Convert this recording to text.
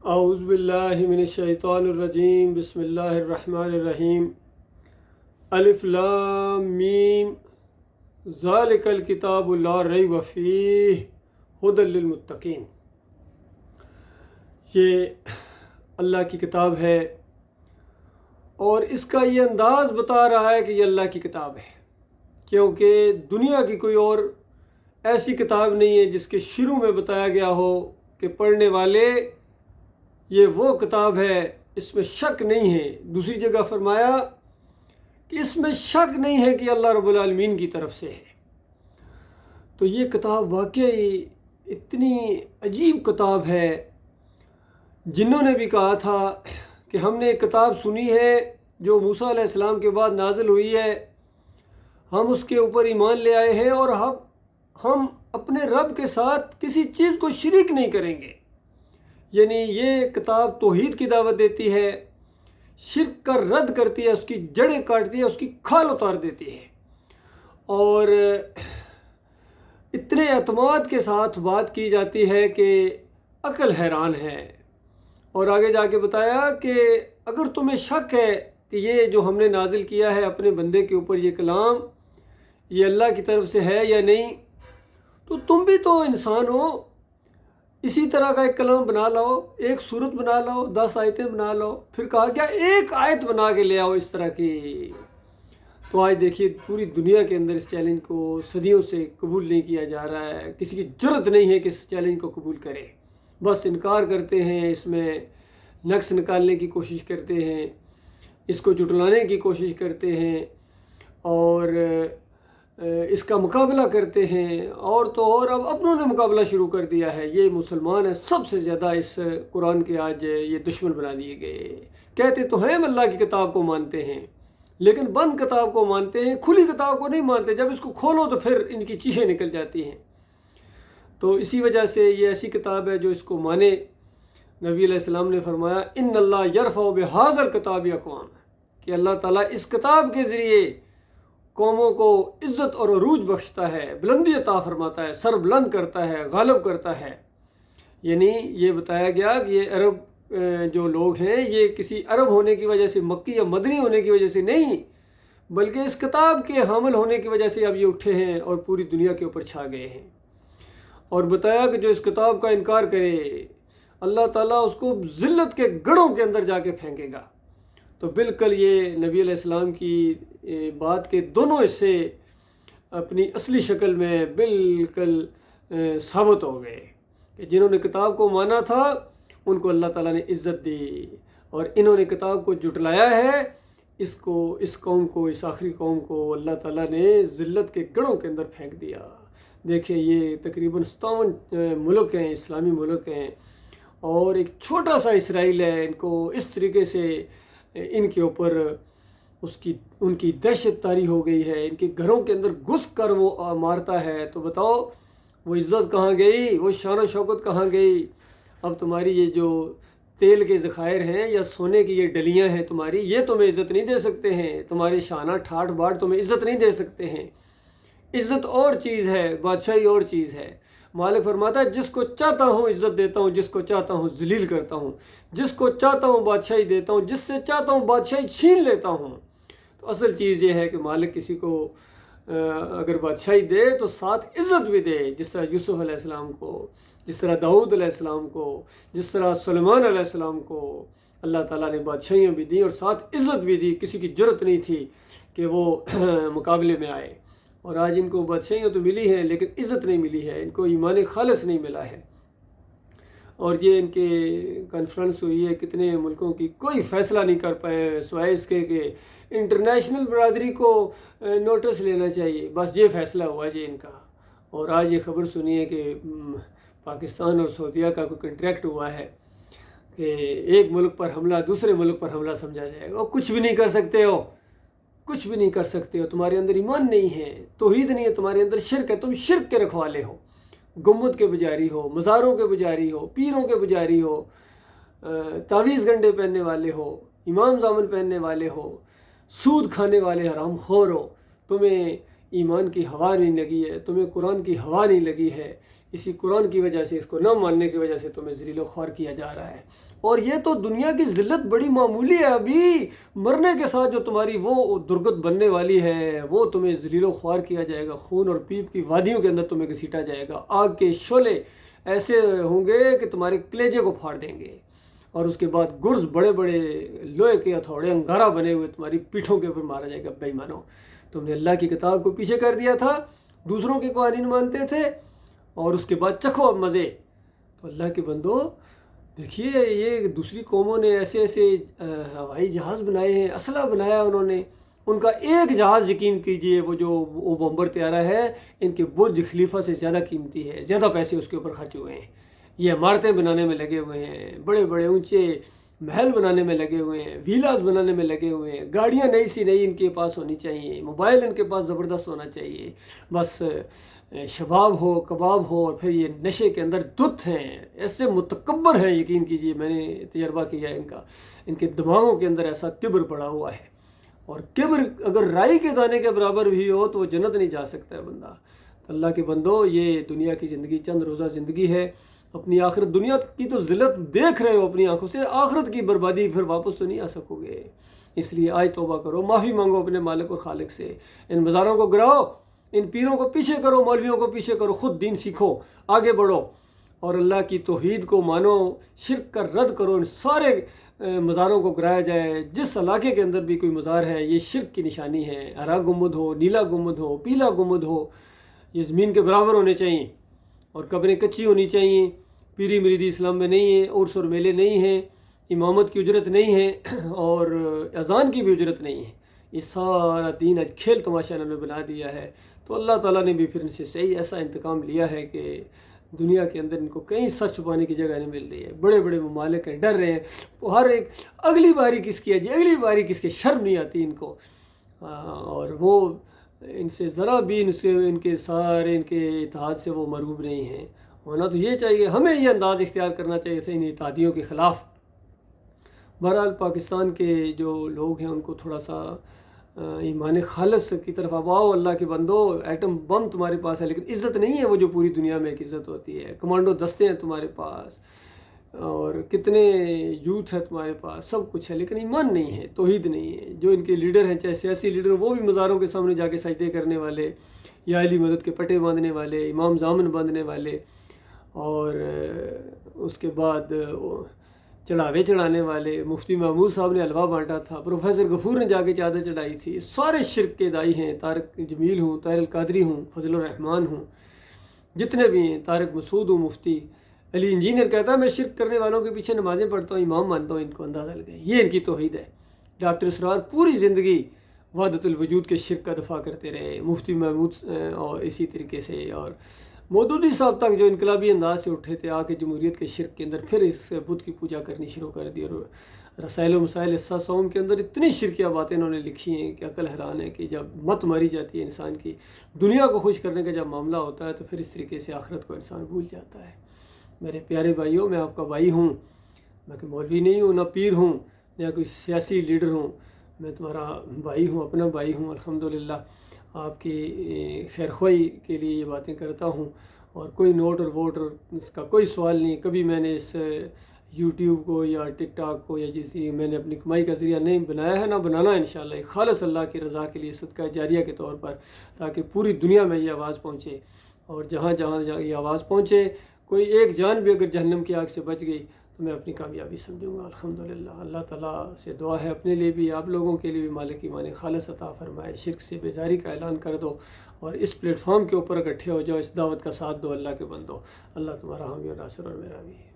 اعوذ باللہ من الشیطان الرجیم، بسم اللہ الرحمن الرحیم۔ الف لام میم، ذالک الکتاب لا ریب فیہ ھدی للمتقین۔ یہ اللہ کی کتاب ہے اور اس کا یہ انداز بتا رہا ہے کہ یہ اللہ کی کتاب ہے، کیونکہ دنیا کی کوئی اور ایسی کتاب نہیں ہے جس کے شروع میں بتایا گیا ہو کہ پڑھنے والے یہ وہ کتاب ہے، اس میں شک نہیں ہے۔ دوسری جگہ فرمایا کہ اس میں شک نہیں ہے کہ اللہ رب العالمین کی طرف سے ہے۔ تو یہ کتاب واقعی اتنی عجیب کتاب ہے، جنہوں نے بھی کہا تھا کہ ہم نے ایک کتاب سنی ہے جو موسیٰ علیہ السلام کے بعد نازل ہوئی ہے، ہم اس کے اوپر ایمان لے آئے ہیں اور ہم اپنے رب کے ساتھ کسی چیز کو شریک نہیں کریں گے۔ یعنی یہ کتاب توحید کی دعوت دیتی ہے، شرک کا رد کرتی ہے، اس کی جڑیں کاٹتی ہے، اس کی کھال اتار دیتی ہے، اور اتنے اعتماد کے ساتھ بات کی جاتی ہے کہ عقل حیران ہے۔ اور آگے جا کے بتایا کہ اگر تمہیں شک ہے کہ یہ جو ہم نے نازل کیا ہے اپنے بندے کے اوپر، یہ کلام یہ اللہ کی طرف سے ہے یا نہیں، تو تم بھی تو انسان ہو، اسی طرح کا ایک کلام بنا لاؤ، ایک صورت بنا لاؤ، 10 آیتیں بنا لاؤ۔ پھر کہا کیا ایک آیت بنا کے لے آؤ اس طرح کی۔ تو آج دیکھیے پوری دنیا کے اندر اس چیلنج کو صدیوں سے قبول نہیں کیا جا رہا ہے، کسی کی جرت نہیں ہے کہ اس چیلنج کو قبول کرے، بس انکار کرتے ہیں، اس میں نقص نکالنے کی کوشش کرتے ہیں، اس کو جھٹلانے کی کوشش کرتے ہیں اور اس کا مقابلہ کرتے ہیں، اور تو اور اب اپنوں نے مقابلہ شروع کر دیا ہے۔ یہ مسلمان ہیں سب سے زیادہ اس قرآن کے آج یہ دشمن بنا دیے گئے۔ کہتے تو ہیں ہم اللہ کی کتاب کو مانتے ہیں، لیکن بند کتاب کو مانتے ہیں، کھلی کتاب کو نہیں مانتے۔ جب اس کو کھولو تو پھر ان کی چیخیں نکل جاتی ہیں۔ تو اسی وجہ سے یہ ایسی کتاب ہے جو اس کو مانے۔ نبی علیہ السلام نے فرمایا ان اللہ یرفع بہذا الکتاب اقوام، کہ اللہ تعالیٰ اس کتاب کے ذریعے قوموں کو عزت اور عروج بخشتا ہے، بلندی عطا فرماتا ہے، سر بلند کرتا ہے، غالب کرتا ہے۔ یعنی یہ بتایا گیا کہ یہ عرب جو لوگ ہیں یہ کسی عرب ہونے کی وجہ سے، مکی یا مدنی ہونے کی وجہ سے نہیں، بلکہ اس کتاب کے حامل ہونے کی وجہ سے اب یہ اٹھے ہیں اور پوری دنیا کے اوپر چھا گئے ہیں۔ اور بتایا کہ جو اس کتاب کا انکار کرے اللہ تعالیٰ اس کو ذلت کے گڑھوں کے اندر جا کے پھینکے گا۔ تو بالکل یہ نبی علیہ السلام کی بات کے دونوں حصے اپنی اصلی شکل میں بالکل ثابت ہو گئے کہ جنہوں نے کتاب کو مانا تھا ان کو اللہ تعالیٰ نے عزت دی، اور انہوں نے کتاب کو جھٹلایا ہے، اس قوم کو، اس آخری قوم کو اللہ تعالیٰ نے ذلت کے گڑھوں کے اندر پھینک دیا۔ دیکھیں یہ تقریباً 57 ملک ہیں، اسلامی ملک ہیں، اور ایک چھوٹا سا اسرائیل ہے، ان کو اس طریقے سے ان کے اوپر ان کی دہشت طاری ہو گئی ہے، ان کے گھروں کے اندر گھس کر وہ مارتا ہے۔ تو بتاؤ وہ عزت کہاں گئی، وہ شان و شوکت کہاں گئی؟ اب تمہاری یہ جو تیل کے ذخائر ہیں یا سونے کی یہ ڈلیاں ہیں تمہاری، یہ تمہیں عزت نہیں دے سکتے ہیں، تمہارے شانہ ٹھاٹھ باٹ تمہیں عزت نہیں دے سکتے ہیں۔ عزت اور چیز ہے، بادشاہی اور چیز ہے۔ مالک فرماتا ہے جس کو چاہتا ہوں عزت دیتا ہوں، جس کو چاہتا ہوں ذلیل کرتا ہوں، جس کو چاہتا ہوں بادشاہی دیتا ہوں، جس سے چاہتا ہوں بادشاہی چھین لیتا ہوں۔ تو اصل چیز یہ ہے کہ مالک کسی کو اگر بادشاہی دے تو ساتھ عزت بھی دے، جس طرح یوسف علیہ السلام کو، جس طرح داؤد علیہ السلام کو، جس طرح سلیمان علیہ السلام کو اللہ تعالیٰ نے بادشاہیاں بھی دیں اور ساتھ عزت بھی دی۔ کسی کی جرت نہیں تھی کہ وہ مقابلے میں آئے، اور آج ان کو بادشاہیاں تو ملی ہیں لیکن عزت نہیں ملی ہے، ان کو ایمان خالص نہیں ملا ہے۔ اور یہ ان کے کانفرنس ہوئی ہے کتنے ملکوں کی، کوئی فیصلہ نہیں کر پائے سوائے اس کے کہ انٹرنیشنل برادری کو نوٹس لینا چاہیے، بس یہ فیصلہ ہوا جی ان کا۔ اور آج یہ خبر سنی ہے کہ پاکستان اور سعودیہ کا کوئی کنٹریکٹ ہوا ہے کہ ایک ملک پر حملہ دوسرے ملک پر حملہ سمجھا جائے گا۔ کچھ بھی نہیں کر سکتے ہو، کچھ بھی نہیں کر سکتے ہو، تمہارے اندر ایمان نہیں ہے، توحید نہیں ہے، تمہارے اندر شرک ہے، تم شرک کے رکھوالے ہو، گنبد کے پجاری ہو، مزاروں کے پجاری ہو، پیروں کے پجاری ہو، تعویذ گنڈے پہننے والے ہو، امام زامن پہننے والے ہو، سود کھانے والے حرام خور ہو۔ تمہیں ایمان کی ہوا نہیں لگی ہے، تمہیں قرآن کی ہوا نہیں لگی ہے، اسی قرآن کی وجہ سے، اس کو نہ ماننے کی وجہ سے تمہیں ذلیل و خوار کیا جا رہا ہے۔ اور یہ تو دنیا کی ذلت بڑی معمولی ہے، ابھی مرنے کے ساتھ جو تمہاری وہ درگت بننے والی ہے وہ تمہیں ذلیل و خوار کیا جائے گا، خون اور پیپ کی وادیوں کے اندر تمہیں گھسیٹا جائے گا، آگ کے شعلے ایسے ہوں گے کہ تمہارے کلیجے کو پھاڑ دیں گے، اور اس کے بعد گرز بڑے بڑے لوہے کے ہتھوڑے انگارہ بنے ہوئے تمہاری پیٹھوں کے اوپر مارا جائے گا۔ بے ایمانو، تم نے اللہ کی کتاب کو پیچھے کر دیا تھا، دوسروں کے قوانین مانتے تھے، اور اس کے بعد چکھو اب مزے۔ تو اللہ کے بندو دیکھیے، یہ دوسری قوموں نے ایسے ایسے ہوائی جہاز بنائے ہیں، اسلحہ بنایا انہوں نے، ان کا ایک جہاز یقین کیجئے وہ بمبر طیارہ ہے، ان کے برج خلیفہ سے زیادہ قیمتی ہے، زیادہ پیسے اس کے اوپر خرچ ہوئے ہیں۔ یہ عمارتیں بنانے میں لگے ہوئے ہیں، بڑے بڑے اونچے محل بنانے میں لگے ہوئے ہیں، ویلاز بنانے میں لگے ہوئے ہیں، گاڑیاں نئی سی نئی ان کے پاس ہونی چاہیے، موبائل ان کے پاس زبردست ہونا چاہیے، بس شباب ہو، کباب ہو، اور پھر یہ نشے کے اندر دھت ہیں، ایسے متکبر ہیں، یقین کیجئے میں نے تجربہ کیا ہے ان کے دماغوں کے اندر ایسا کبر پڑا ہوا ہے، اور کبر اگر رائی کے دانے کے برابر بھی ہو تو وہ جنت نہیں جا سکتا ہے بندہ۔ تو اللہ کے بندو، یہ دنیا کی زندگی چند روزہ زندگی ہے، اپنی آخرت، دنیا کی تو ذلت دیکھ رہے ہو اپنی آنکھوں سے، آخرت کی بربادی پھر واپس تو نہیں آ سکو گے۔ اس لیے آج توبہ کرو، معافی مانگو اپنے مالک اور خالق سے، ان مزاروں کو گراؤ، ان پیروں کو پیچھے کرو، مولویوں کو پیچھے کرو، خود دین سیکھو، آگے بڑھو، اور اللہ کی توحید کو مانو، شرک کا رد کرو، ان سارے مزاروں کو گرایا جائے۔ جس علاقے کے اندر بھی کوئی مزار ہے، یہ شرک کی نشانی ہے، ہرا گنبد ہو، نیلا گنبد ہو، پیلا گنبد ہو، یہ زمین کے برابر ہونے چاہیے، اور قبریں کچی ہونی چاہیے، پیری مریدی اسلام میں نہیں ہے، عرس اور میلے نہیں ہیں، امامت کی اجرت نہیں ہے، اور اذان کی بھی اجرت نہیں ہے، یہ سارا دین آج کھیل تماشا انہوں نے بنا دیا ہے۔ تو اللہ تعالیٰ نے بھی پھر ان سے صحیح ایسا انتقام لیا ہے کہ دنیا کے اندر ان کو کہیں سر چھپانے کی جگہ نہیں مل رہی ہے، بڑے بڑے ممالک ہیں، ڈر رہے ہیں، وہ ہر ایک اگلی باری کس کی ہے جی، اگلی باری کس کی، شرم نہیں آتی ان کو، اور وہ ان سے ذرا بھی ان کے سارے ان کے اتحاد سے وہ مرعوب نہیں ہیں۔ ہونا تو یہ چاہیے، ہمیں یہ انداز اختیار کرنا چاہیے تھا ان اتحادیوں کے خلاف۔ بہرحال پاکستان کے جو لوگ ہیں ان کو تھوڑا سا ایمان خالص کی طرف آؤ، اللہ کے بندو، ایٹم بم تمہارے پاس ہے لیکن عزت نہیں ہے وہ جو پوری دنیا میں ایک عزت ہوتی ہے، کمانڈو دستے ہیں تمہارے پاس، اور کتنے یوتھ ہے تمہارے پاس، سب کچھ ہے، لیکن ایمان نہیں ہے، توحید نہیں ہے۔ جو ان کے لیڈر ہیں، چاہے سیاسی لیڈر، وہ بھی مزاروں کے سامنے جا کے سجدے کرنے والے، یا علی مدد کے پٹے باندھنے والے، امام زامن باندھنے والے، اور اس کے بعد چڑھاوے چڑھانے والے، مفتی محمود صاحب نے حلوہ بانٹا تھا، پروفیسر غفور نے جا کے چادر چڑھائی تھی، سارے شرک کے دائی ہیں، طارق جمیل ہوں، طاہر القادری ہوں، فضل الرحمان ہوں، جتنے بھی ہیں، طارق مسعود ہوں، مفتی علی انجینئر کہتا ہے میں شرک کرنے والوں کے پیچھے نمازیں پڑھتا ہوں، امام مانتا ہوں، ان کو اندازہ لگے، یہ ان کی توحید ہے۔ ڈاکٹر اسرار پوری زندگی وحدت الوجود کے شرک کا دفاع کرتے رہے، مفتی محمود اور اسی طریقے سے، اور مودودی صاحب تک جو انقلابی انداز سے اٹھے تھے، آ کے جمہوریت کے شرک کے اندر پھر اس بت کی پوجا کرنی شروع کر دی، اور رسائل و مسائل حصہ سوم کے اندر اتنی شرکیہ باتیں انہوں نے لکھی ہیں کہ عقل حیران ہے، کہ جب مت ماری جاتی ہے انسان کی، دنیا کو خوش کرنے کا جب معاملہ ہوتا ہے تو پھر اس طریقے سے آخرت کو انسان بھول جاتا ہے۔ میرے پیارے بھائیوں، میں آپ کا بھائی ہوں، میں کوئی مولوی نہیں ہوں، نہ پیر ہوں، نہ کوئی سیاسی لیڈر ہوں، میں تمہارا بھائی ہوں، اپنا بھائی ہوں، الحمدللہ آپ کی خیر خواہی کے لیے یہ باتیں کرتا ہوں، اور کوئی نوٹ اور ووٹ اور اس کا کوئی سوال نہیں۔ کبھی میں نے اس یوٹیوب کو یا ٹک ٹاک کو یا جیسی میں نے اپنی کمائی کا ذریعہ نہیں بنایا ہے، نہ بنانا انشاءاللہ، ایک خالص اللہ کی رضا کے لیے صدقہ جاریہ کے طور پر، تاکہ پوری دنیا میں یہ آواز پہنچے، اور جہاں جہاں یہ آواز پہنچے، کوئی ایک جان بھی اگر جہنم کی آگ سے بچ گئی تو میں اپنی کامیابی سمجھوں گا، الحمدللہ۔ اللہ تعالیٰ سے دعا ہے اپنے لیے بھی، آپ لوگوں کے لیے بھی، مالک ایمان خالص عطا فرمائے، شرک سے بیزاری کا اعلان کر دو، اور اس پلیٹ فارم کے اوپر اکٹھے ہو جاؤ، اس دعوت کا ساتھ دو، اللہ کے بندو۔ اللہ تمہارا حامی اور ناصر اور میرا بھی ہے۔